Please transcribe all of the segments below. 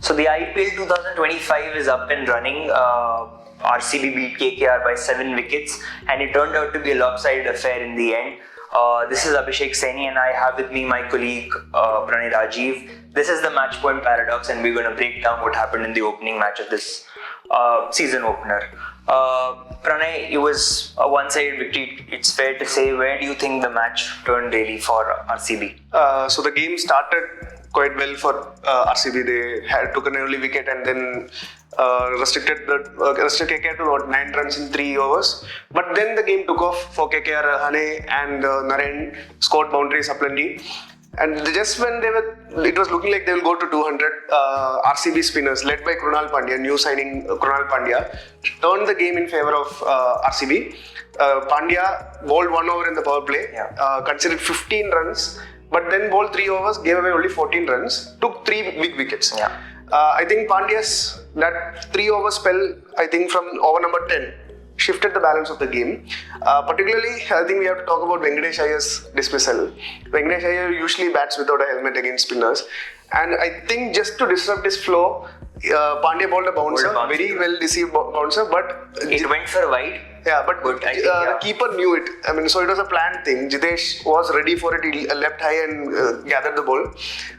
So the IPL 2025 is up and running. RCB beat KKR by 7 wickets, and it turned out to be a lopsided affair in the end. This is Abishek, Saini, and I have with me my colleague Pranay, Rajiv. This is the match point paradox, and we're going to break down what happened in the opening match of this season opener. Pranay, it was a one-sided victory. It's fair to say. Where do you think the match turned really for RCB? So the game started quite well for RCB. They took an early wicket and then restricted KKR to about 9 runs in 3 overs. But then the game took off for KKR. Rahane and Naren scored boundaries aplenty. And just when it was looking like they will go to 200, RCB spinners led by Krunal Pandya, new signing Krunal Pandya, turned the game in favor of RCB. Pandya bowled 1 over in the power play, considered 15 runs, but then bowled 3 overs, gave away only 14 runs, took 3 big wickets. I think Pandya's that 3 over spell, I think from over number 10, shifted the balance of the game. Particularly, I think we have to talk about Venkatesh Iyer's dismissal. Venkatesh Iyer usually bats without a helmet against spinners. And I think just to disrupt his flow, Pandya bowled a bouncer, very well deceived bouncer, but it went for wide. Yeah, but the keeper knew it. I mean, so it was a planned thing. Jitesh was ready for it. He leapt high and gathered the ball,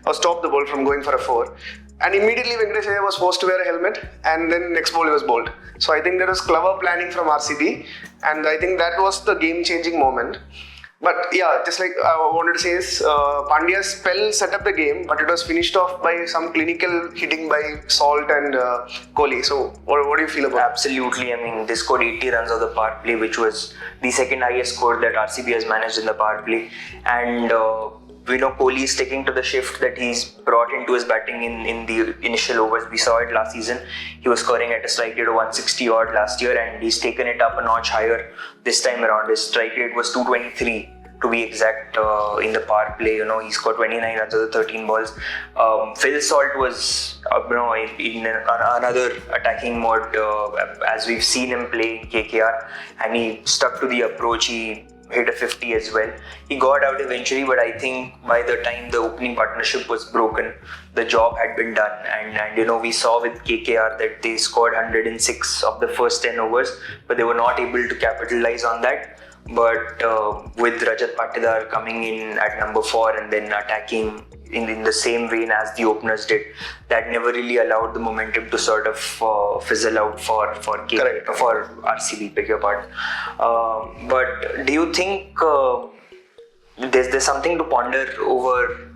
or stopped the ball from going for a 4. And immediately Venkatesh Iyer was forced to wear a helmet, and then next ball he was bowled. So I think there was clever planning from RCB, and I think that was the game-changing moment. But yeah, just like I wanted to say is, Pandya's spell set up the game, but it was finished off by some clinical hitting by Salt and Kohli. So what do you feel about it? Absolutely. I mean, they scored 80 runs of the power play, which was the second highest score that RCB has managed in the power play. And we know Kohli is sticking to the shift that he's brought into his batting in the initial overs. We saw it last season. He was scoring at a strike rate of 160 odd last year, and he's taken it up a notch higher this time around. His strike rate was 223 to be exact in the power play. He scored 29 runs of the 13 balls. Phil Salt was in another attacking mode as we've seen him play in KKR, and he stuck to the approach. He hit a 50 as well. He got out eventually, but I think by the time the opening partnership was broken, the job had been done. And we saw with KKR that they scored 106 of the first 10 overs, but they were not able to capitalize on that. But with Rajat Patidar coming in at number 4 and then attacking in the same vein as the openers did, that never really allowed the momentum to sort of fizzle out for RCB, beg your pardon. But do you think there's something to ponder over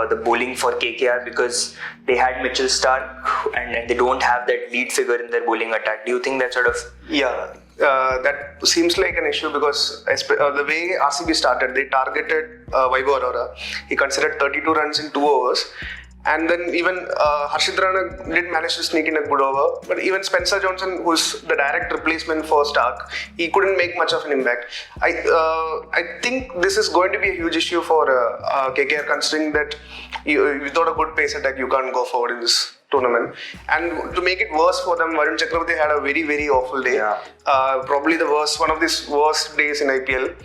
the bowling for KKR, because they had Mitchell Starc and they don't have that lead figure in their bowling attack? Do you think that sort of... Yeah. That seems like an issue because the way RCB started, they targeted Vaibhav Arora. He considered 32 runs in 2 overs. And then even Harshit Rana did manage to sneak in a good over. But even Spencer Johnson, who's the direct replacement for Starc, he couldn't make much of an impact. I think this is going to be a huge issue for KKR, considering that without a good pace attack, you can't go forward in this tournament. And to make it worse for them, Varun Chakravarti had a very, very awful day. Probably one of the worst days in IPL.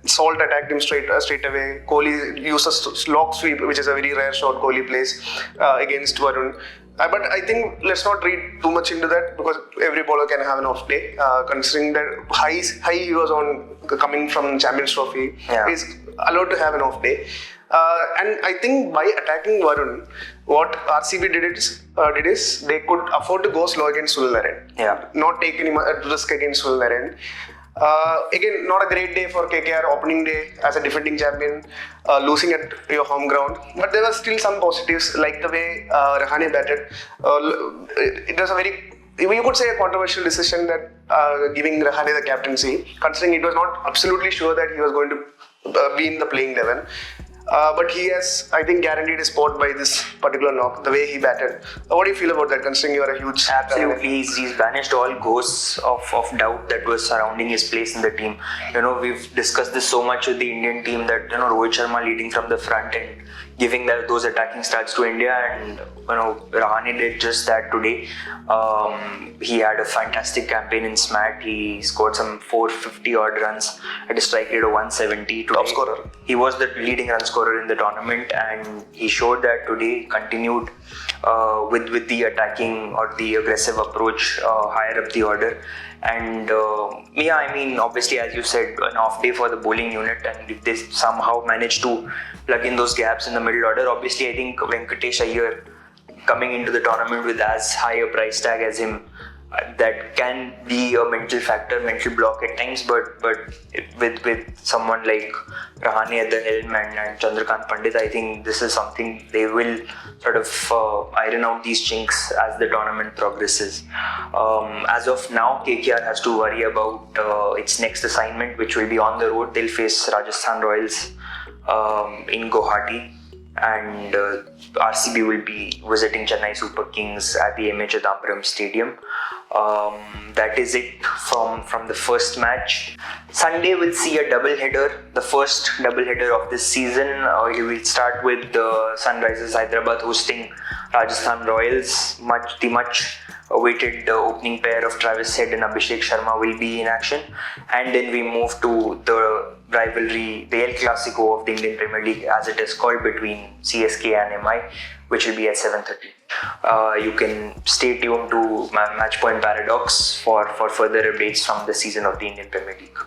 Salt attacked him straight away. Kohli used a slog sweep, which is a very rare shot Kohli plays against Varun. But I think let's not read too much into that, because every bowler can have an off day. Considering that high he was on coming from Champions Trophy, he's allowed to have an off day. And I think by attacking Varun, what RCB did is they could afford to go slow against Sunil Narine. Not take any risk against Sunil Narine. Again, not a great day for KKR, opening day as a defending champion, losing at your home ground. But there were still some positives, like the way Rahane batted. It was a very, you could say, a controversial decision that giving Rahane the captaincy, considering it was not absolutely sure that he was going to be in the playing 11. But he has, I think, guaranteed his spot by this particular knock, the way he batted. What do you feel about that, considering you are a huge... Absolutely, he's banished all ghosts of doubt that was surrounding his place in the team. We've discussed this so much with the Indian team that, Rohit Sharma leading from the front, and giving those attacking starts to India, and Rahane did just that today. He had a fantastic campaign in SMAT. He scored some 450 odd runs at a strike rate of 170 today. Top scorer. He was the leading run scorer in the tournament, and he showed that today. Continued with the attacking or the aggressive approach higher up the order. And obviously, as you said, an off day for the bowling unit, and if they somehow manage to plug in those gaps in the middle order, obviously I think Venkatesh Iyer coming into the tournament with as high a price tag as him, that can be a mental block at times, but with someone like Rahane at the helm and Chandrakant Pandit, I think this is something they will sort of iron out these chinks as the tournament progresses. As of now, KKR has to worry about its next assignment, which will be on the road. They'll face Rajasthan Royals in Guwahati, and RCB will be visiting Chennai Super Kings at the M.A. Chidambaram Stadium. That is it from the first match. Sunday we'll see a double-header, the first double-header of this season. We will start with the Sunrisers Hyderabad hosting Rajasthan Royals. The much awaited opening pair of Travis Head and Abishek Sharma will be in action, and then we move to the rivalry, the El Clasico of the Indian Premier League, as it is called, between CSK and MI, which will be at 7:30. You can stay tuned to Matchpoint Paradox for further updates from the season of the Indian Premier League.